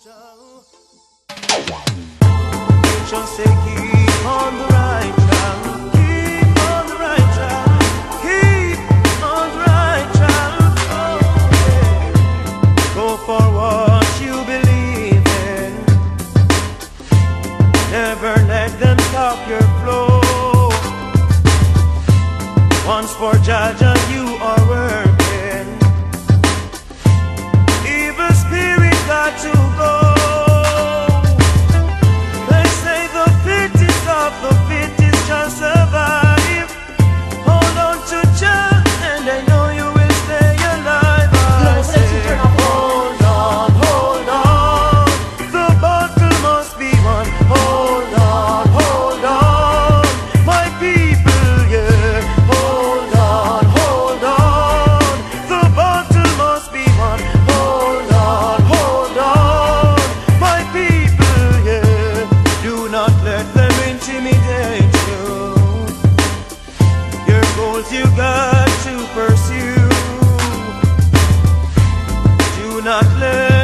Just say keep on the right track, keep on the right track, keep on the right track. Oh, yeah. Go for what you believe in. Never let them stop your flow. Once for Jaja you are working. Evil spirit got to go. The fittest shall survive. Hold on to Jah, and I know you will stay alive. I say, hold on, hold on. The battle must be won. Hold on, my people, yeah. Hold on, the battle must be won. Hold on, my people, yeah. Do not let them intimidate you. Your goals you got to pursue. Do not let